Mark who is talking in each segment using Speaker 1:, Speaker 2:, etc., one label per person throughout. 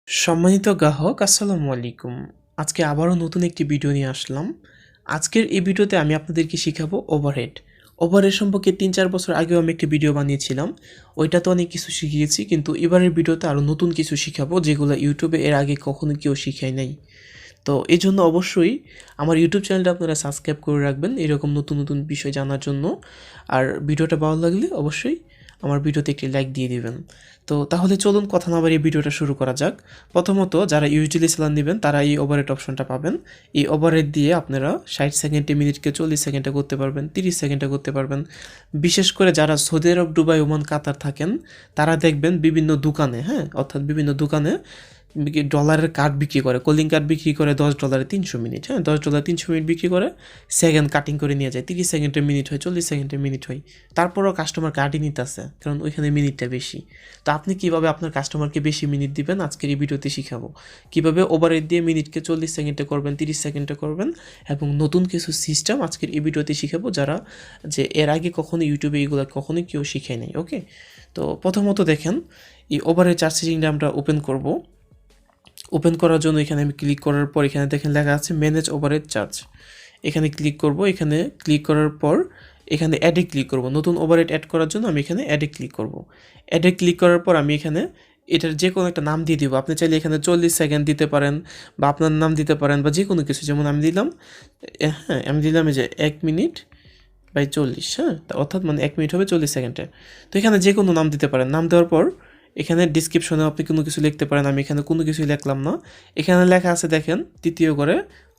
Speaker 1: সম্মানিত গ্রাহক আসসালামু আলাইকুম। আজকে আবারও নতুন একটি ভিডিও নিয়ে আসলাম। আজকের এই ভিডিওতে আমি আপনাদেরকে শিখাবো ওভারহেড। ওভারহেড সম্পর্কে ৩-৪ বছর আগেও আমি একটি ভিডিও বানিয়েছিলাম। ওইটাতে অনেক কিছু শিখিয়েছি, কিন্তু এবারের ভিডিওতে আরও নতুন কিছু শিখাবো যেগুলো ইউটিউবে এর আগে কখনো কেউ শিখায় নাই। তো এই জন্য অবশ্যই আমার ইউটিউব চ্যানেলটা আপনারা সাবস্ক্রাইব করে রাখবেন এরকম নতুন নতুন বিষয় জানার জন্য। আর ভিডিওটা ভালো লাগলে অবশ্যই আমার ভিডিওতে একটি লাইক দিয়ে দিবেন। তো তাহলে চলুন কথা না বাড়িয়ে ভিডিওটা শুরু করা যাক। প্রথমত যারা ইউএসডি রিসেলার নেবেন তারা এই ওভারহেড অপশনটা পাবেন। এই ওভারহেড দিয়ে আপনারা 60 সেকেন্ডে মিনিটকে 40 সেকেন্ডে করতে পারবেন, 30 সেকেন্ডে করতে পারবেন। বিশেষ করে যারা সৌদি আরব, দুবাই, ওমান, কাতার থাকেন তারা দেখবেন বিভিন্ন দোকানে, অর্থাৎ বিভিন্ন দোকানে ডলারের কার্ড বিক্রি করে, কলিং কার্ড বিক্রি করে $10 300 মিনিট, $10 300 মিনিট বিক্রি করে, সেকেন্ড কাটিং করে নিয়ে যায়, 30 সেকেন্ডের মিনিট হয়, 40 সেকেন্ডের মিনিট হয়। তারপরও কাস্টমার কার্ডই নিতেছে, কারণ ওইখানে মিনিটটা বেশি। তো আপনি কীভাবে আপনার কাস্টমারকে বেশি মিনিট দিবেন আজকের এই ভিডিওতে শিখাবো। কীভাবে ওভারহেড দিয়ে মিনিটকে 40 সেকেন্ডে করবেন, 30 সেকেন্ডে করবেন, এবং নতুন কিছু সিস্টেম আজকের এই ভিডিওতে শিখাবো যারা যে এর আগে কখনো ইউটিউবে এইগুলো কখনোই কেউ শিখায় নাই। ওকে, তো প্রথমত দেখেন এই ওভারহেড চার্জ সেটিংটা আমরা ওপেন করব। ওপেন করার জন্য এখানে আমি ক্লিক করার পর এখানে দেখেন লেখা আছে ম্যানেজ ওভারহেড চার্জ। এখানে ক্লিক করব। এখানে ক্লিক করার পর এখানে অ্যাডে ক্লিক করব। নতুন ওভারহেড অ্যাড করার জন্য আমি এখানে অ্যাডে ক্লিক করব। অ্যাডে ক্লিক করার পর আমি এখানে এটার যে কোনো একটা নাম দিয়ে দিব। আপনি চাইলে এখানে 40 সেকেন্ড দিতে পারেন, বা আপনার নাম দিতে পারেন, বা যে কোনো কিছু। যেমন আমি দিলাম, আমি দিলাম এই যে 1 মিনিট বাই 40, অর্থাৎ মানে 1 মিনিট হবে 40 সেকেন্ডে। তো এখানে যে কোনো নাম দিতে পারেন। নাম দেওয়ার পর এখানে ডিসক্রিপশনে আপনি কোনো কিছু লিখতে পারেন। আমি এখানে কোনো কিছুই লিখলাম না। এখানে লেখা আছে দেখেন তৃতীয় করে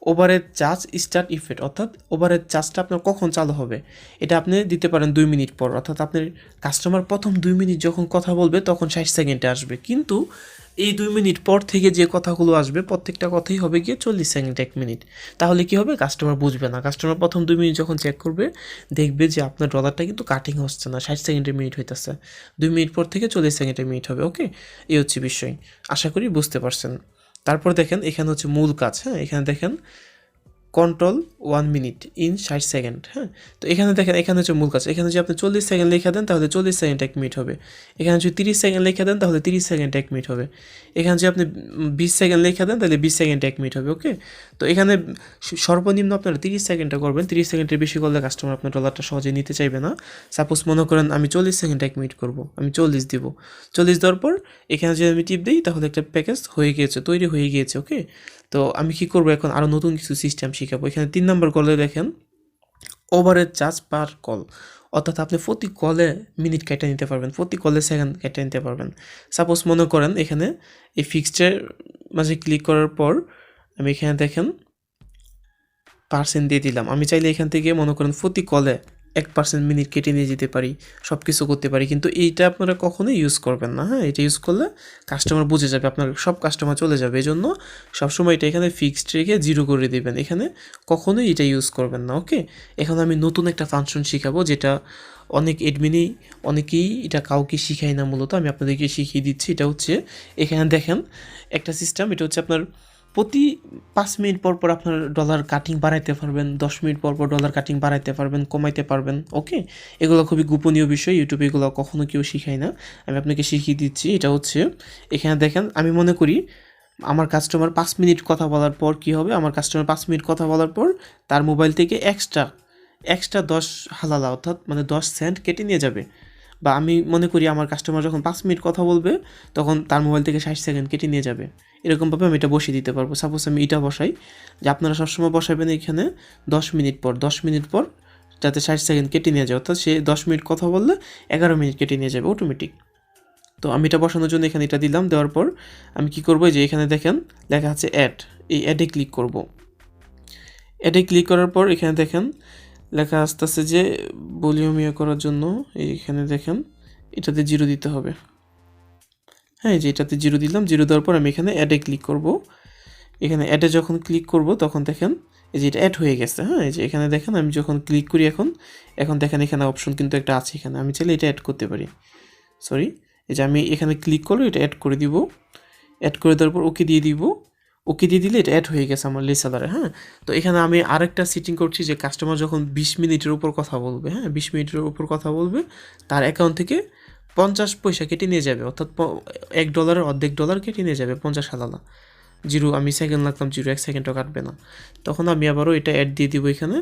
Speaker 1: ওভারহেড চার্জ স্টার্ট ইফেক্ট, অর্থাৎ ওভারহেড চার্জটা আপনার কখন চালু হবে এটা আপনি দিতে পারেন 2 মিনিট পর। অর্থাৎ আপনার কাস্টমার প্রথম 2 মিনিট যখন কথা বলবে তখন 60 সেকেন্ডে আসবে, কিন্তু এই 2 মিনিট পর থেকে যে কথাগুলো আসবে প্রত্যেকটা কথাই হবে গিয়ে 40 সেকেন্ড 1 মিনিট। তাহলে কি হবে, কাস্টমার বুঝবে না। কাস্টমার প্রথম 2 মিনিট যখন চেক করবে দেখবে যে আপনার ডলারটা কিন্তু কাটিং হচ্ছে না, 60 সেকেন্ডের মিনিট হইতেছে। 2 মিনিট পর থেকে 40 সেকেন্ডের মিনিট হবে। ওকে, এই হচ্ছে বিষয়। আশা করি বুঝতে পারছেন। তারপর দেখেন এখানে হচ্ছে মূল কাজ। এখানে দেখেন কন্ট্রোল 1 মিনিট ইন 60 সেকেন্ড। তো এখানে দেখেন এখানে হচ্ছে মূল কাজ। এখানে যদি আপনি 40 সেকেন্ড লেখা দেন তাহলে 40 সেকেন্ড 1 মিনিট হবে। এখানে যদি 30 সেকেন্ড লেখা দেন তাহলে 30 সেকেন্ড 1 মিনিট হবে। এখানে যদি আপনি 20 সেকেন্ড লেখা দেন তাহলে 20 সেকেন্ড 1 মিনিট হবে। ওকে, তো এখানে সর্বনিম্ন আপনারা 30 সেকেন্ডটা করবেন। 30 সেকেন্ডের বেশি করলে কাস্টমার আপনার ডলারটা সহজে নিতে চাইবে না। সাপোজ মনে করেন আমি 40 সেকেন্ড 1 মিনিট করব, আমি 40 দিব। 40 দেওয়ার পর এখানে যদি আমি টিপ দিই তাহলে একটা প্যাকেজ হয়ে গিয়েছে, তৈরি হয়ে গিয়েছে। ওকে, তো আমি কি করব এখন, আরও নতুন কিছু সিস্টেম শিখাবো। এখানে 3 নম্বর কলে দেখেন ওভারহেড চার্জ পার কল, অর্থাৎ আপনি প্রতি কলে মিনিট কেটে নিতে পারবেন, প্রতি কলে সেকেন্ড কেটে নিতে পারবেন। সাপোজ মনে করেন এখানে এই ফিক্সডের মাঝে ক্লিক করার পর আমি এখানে দেখেন পার্সেন্ট দিয়ে দিলাম। আমি চাইলে এখান থেকে মনে করেন প্রতি কলে 1% মিনিট কেটে নিয়ে যেতে পারি, সব কিছু করতে পারি, কিন্তু এইটা আপনারা কখনোই ইউজ করবেন না। এটা ইউজ করলে কাস্টমার বুঝে যাবে, আপনার সব কাস্টমার চলে যাবে। এই জন্য সবসময় এটা এখানে ফিক্সড রেখে 0 করে দেবেন, এখানে কখনোই এটা ইউজ করবেন না। ওকে, এখন আমি নতুন একটা ফাংশন শিখাবো যেটা অনেকেই এটা কাউকে শিখায় না। মূলত আমি আপনাদেরকে শিখিয়ে দিচ্ছি। এটা হচ্ছে এখানে দেখেন একটা সিস্টেম। এটা হচ্ছে আপনার প্রতি 5 মিনিট পর পর আপনার ডলার কাটিং বাড়াইতে পারবেন, 10 মিনিট পর পর ডলার কাটিং বাড়াইতে পারবেন, কমাইতে পারবেন। ওকে, এগুলো খুবই গোপনীয় বিষয়, ইউটিউবে এগুলো কখনো কেউ শিখায় না। আমি আপনাকে শিখিয়ে দিচ্ছি। এটা হচ্ছে এখানে দেখেন, আমি মনে করি আমার কাস্টমার 5 মিনিট কথা বলার পর কি হবে, আমার কাস্টমার 5 মিনিট কথা বলার পর তার মোবাইল থেকে এক্সট্রা 10 হালালা, অর্থাৎ মানে 10 সেন্ট কেটে নিয়ে যাবে। বা আমি মনে করি আমার কাস্টমার যখন 5 মিনিট কথা বলবে তখন তার মোবাইল থেকে 60 সেকেন্ড কেটে নিয়ে যাবে। এরকমভাবে আমি এটা বসিয়ে দিতে পারবো। সাপোজ আমি এটা বসাই, যে আপনারা সবসময় বসাবেন এখানে 10 মিনিট পর যাতে 60 সেকেন্ড কেটে নিয়ে যায়, অর্থাৎ সে 10 মিনিট কথা বললে 11 মিনিট কেটে নিয়ে যাবে অটোমেটিক। তো আমি এটা বসানোর জন্য এখানে এটা দিলাম। দেওয়ার পর আমি কি করবো, যে এখানে দেখেন লেখা আছে অ্যাড, এই অ্যাডে ক্লিক করব। অ্যাডে ক্লিক করার পর এখানে দেখেন লেখা আসতেছে যে ভলিউম করার জন্য এইখানে দেখেন এটাতে 0 দিতে হবে। যে এটাতে 0 দিলাম। 0 দেওয়ার পর আমি এখানে অ্যাডে ক্লিক করব। এখানে অ্যাডে যখন ক্লিক করব তখন দেখেন এই যে এটা অ্যাড হয়ে গেছে। এই যে এখানে দেখেন আমি যখন ক্লিক করি এখন দেখেন এখানে অপশন কিন্তু একটা আছে। এখানে আমি চাইলে এটা অ্যাড করতে পারি। এই যে আমি এখানে ক্লিক করলে এটা অ্যাড করে দিব। অ্যাড করে দেওয়ার পর ওকে দিয়ে দিব। ওকে দিয়ে দিলে এটা অ্যাড হয়ে গেছে আমার রিসেলারে। তো এখানে আমি আরেকটা সেটিং করছি, যে কাস্টমার যখন 20 মিনিটের উপর কথা বলবে, 20 মিনিটের উপর কথা বলবে, তার অ্যাকাউন্ট থেকে 50 পয়সা কেটে নিয়ে যাবে, অর্থাৎ $1 অর্ধেক ডলার কেটে নিয়ে যাবে 50 হালালা। জিরো আমি সেকেন্ড লাগলাম, 1 সেকেন্ডও কাটবে না। তখন আমি আবারও এটা অ্যাড দিয়ে দিব এখানে।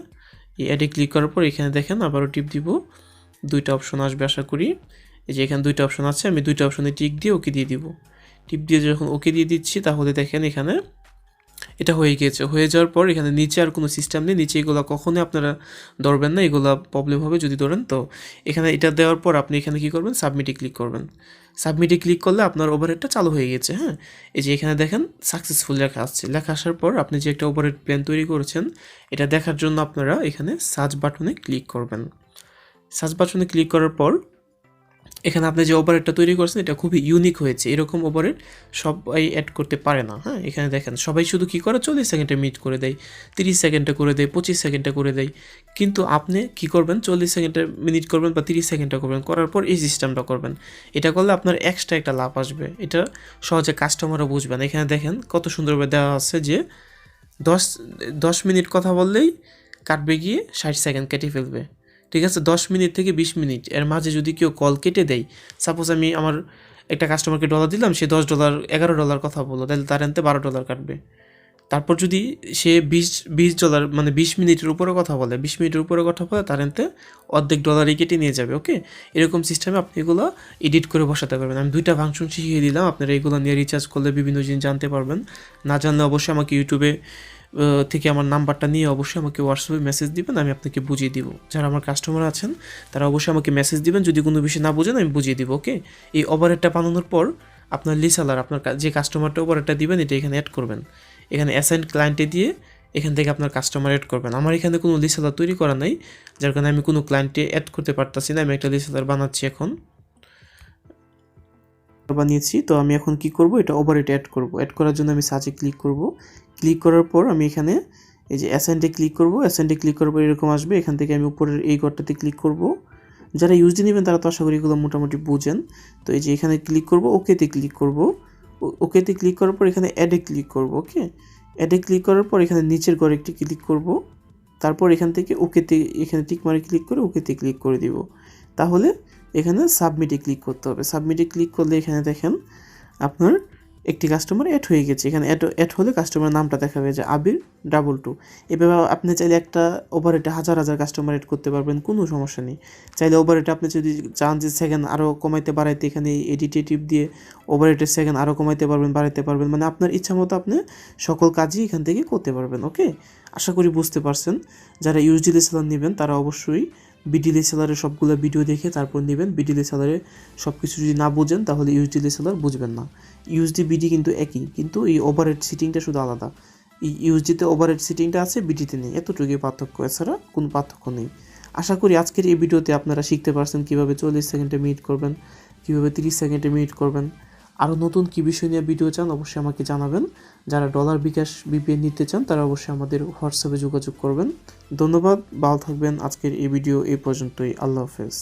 Speaker 1: এই অ্যাডে ক্লিক করার পর এখানে দেখেন আবারও টিপ দিব, 2টা অপশন আসবে আশা করি। এই যে এখানে 2টা অপশন আছে, আমি 2টা অপশনে টিক দিয়ে ওকে দিয়ে দিব। টিপ দিয়ে যখন ওকে দিয়ে দিচ্ছি তাহলে দেখেন এখানে এটা হয়ে গিয়েছে। হয়ে যাওয়ার পর এখানে নিচে আর কোনো সিস্টেম নেই, নিচে এগুলো কখনোই আপনারা ধরবেন না, এগুলো প্রবলেম হবে যদি ধরেন। তো এখানে এটা দেওয়ার পর আপনি এখানে কী করবেন, সাবমিটে ক্লিক করবেন। সাবমিটে ক্লিক করলে আপনার ওভারহেডটা চালু হয়ে গেছে। হ্যাঁ, এই যে এখানে দেখেন সাকসেসফুল লেখা আসছে। লেখা আসার পর আপনি যে একটা ওভারহেড প্ল্যান তৈরি করেছেন এটা দেখার জন্য আপনারা এখানে সার্চ বাটনে ক্লিক করবেন। সার্চ বাটনে ক্লিক করার পর এখানে আপনি যে ওভারহেডটা তৈরি করছেন এটা খুবই ইউনিক হয়েছে, এরকম ওভারহেড সবাই অ্যাড করতে পারে না। হ্যাঁ, এখানে দেখেন সবাই শুধু কী করে 40 সেকেন্ডে মিট করে দেয়, 30 সেকেন্ডে করে দেয়, 25 সেকেন্ডে করে দেয়। কিন্তু আপনি কী করবেন, 40 সেকেন্ডে মিনিট করবেন বা 30 সেকেন্ডে করবেন, করার পর এই সিস্টেমটা করবেন। এটা করলে আপনার এক্সট্রা একটা লাভ আসবে, এটা সহজে কাস্টমারও বুঝবেন। এখানে দেখেন কত সুন্দরভাবে দেওয়া আছে যে 10 মিনিট কথা বললেই কাটবে গিয়ে 60 সেকেন্ড কেটে ফেলবে। ঠিক আছে, 10 মিনিট থেকে 20 মিনিট এর মাঝে যদি কেউ কল কেটে দেয়, সাপোজ আমি আমার একটা কাস্টমারকে ডলার দিলাম, সে $10 $11 কথা বললো, তাহলে তার এনতে $12 কাটবে। তারপর যদি সে $20 মানে 20 মিনিটের উপরে কথা বলে, 20 মিনিটের উপরে কথা বলে, তার এনতে অর্ধেক ডলারই কেটে নিয়ে যাবে। ওকে, এরকম সিস্টেমে আপনি এগুলো এডিট করে বসাতে পারবেন। আমি 2টা ফাংশন শিখিয়ে দিলাম, আপনারা এগুলো নিয়ে রিচার্জ করলে বিভিন্ন জিনিস জানতে পারবেন। না জানলে অবশ্যই আমাকে ইউটিউবে থেকে আমার নাম্বারটা নিয়ে অবশ্যই আমাকে হোয়াটসঅ্যাপে মেসেজ দিবেন, আমি আপনাকে বুঝিয়ে দিব। যারা আমার কাস্টমার আছেন তারা অবশ্যই আমাকে মেসেজ দিবেন, যদি কোনো বিষয় না বোঝেন আমি বুঝিয়ে দিব। ওকে, এই ওভারহেডটা বানানোর পর আপনার রিসেলার, আপনার যে কাস্টমারটা ওভারহেডটা দিবেন এটা এখানে অ্যাড করবেন। এখানে অ্যাসাইন ক্লায়েন্টে দিয়ে এখান থেকে আপনার কাস্টমার অ্যাড করবেন। আমার এখানে কোনো রিসেলার তৈরি করা নাই, যার কারণে আমি কোনো ক্লায়েন্টে অ্যাড করতে পারতাছি না। আমি একটা রিসেলার বানাচ্ছি, এখন বানিয়েছি। তো আমি এখন কি করব, এটা ওভারহেড অ্যাড করব। অ্যাড করার জন্য আমি সার্চে ক্লিক করব। ক্লিক করার পর আমি এখানে এই যে অ্যাসাইনটে ক্লিক করব। অ্যাসাইনটে ক্লিক করার পর এরকম আসবে, এখান থেকে আমি উপরের এই ঘরটাতে ক্লিক করব। যারা ইউএসডি নেবেন তারা তো আশা করি এগুলো মোটামুটি বুঝেন। তো এই যে এখানে ক্লিক করব, ওকেতে ক্লিক করব। ওকেতে ক্লিক করার পর এখানে অ্যাডে ক্লিক করব। ওকে, অ্যাডে ক্লিক করার পর এখানে নিচের ঘরে একটি ক্লিক করব। তারপর এখান থেকে ওকেতে এখানে টিক মারে ক্লিক করে ওকেতে ক্লিক করে দিব। তাহলে এখানে সাবমিটে ক্লিক করতে হবে। সাবমিটে ক্লিক করলে এখানে দেখেন আপনার একটি কাস্টমার অ্যাড হয়ে গেছে। এখানে অ্যাড হলে কাস্টমার নামটা দেখাবে যে আবির 22। এভাবে আপনি চাইলে একটা ওভারহেডে হাজার হাজার কাস্টমার অ্যাড করতে পারবেন, কোনো সমস্যা নেই। চাইলে ওভারহেডে আপনি যদি চান যে সেকেন্ড আরও কমাইতে বাড়াইতে, এখানে এডিটেটিভ দিয়ে ওভারহেডের সেকেন্ড আরও কমাইতে পারবেন, বাড়াইতে পারবেন, মানে আপনার ইচ্ছা মতো আপনি সকল কাজই এখান থেকে করতে পারবেন। ওকে, আশা করি বুঝতে পারছেন। যারা ইউএসডি রিসেলার নেবেন তারা অবশ্যই বিডি রিসেলারের সবগুলো ভিডিও দেখে তারপর নেবেন। বিডি রিসেলারে সব কিছু যদি না বুঝেন তাহলে ইউএসডি রিসেলার বুঝবেন না। ইউএসডি বিডি কিন্তু একই, কিন্তু এই ওভারহেড সিটিংটা শুধু আলাদা। এই ইউএসডিতে ওভারহেড সিটিংটা আছে, বিডিতে নেই, এতটুকুই পার্থক্য, এছাড়া কোনো পার্থক্য নেই। আশা করি আজকের এই ভিডিওতে আপনারা শিখতে পারছেন কীভাবে 40 সেকেন্ডে মিনিট করবেন, কীভাবে 30 সেকেন্ডে মিনিট করবেন। আরও নতুন কী বিষয় নিয়ে ভিডিও চান অবশ্যই আমাকে জানাবেন। যারা ডলার বিকাশ বিপিএন নিতে চান তারা অবশ্যই আমাদের হোয়াটসঅ্যাপে যোগাযোগ করবেন। ধন্যবাদ, ভালো থাকবেন। আজকের এই ভিডিও এই পর্যন্তই। আল্লাহ হাফেজ।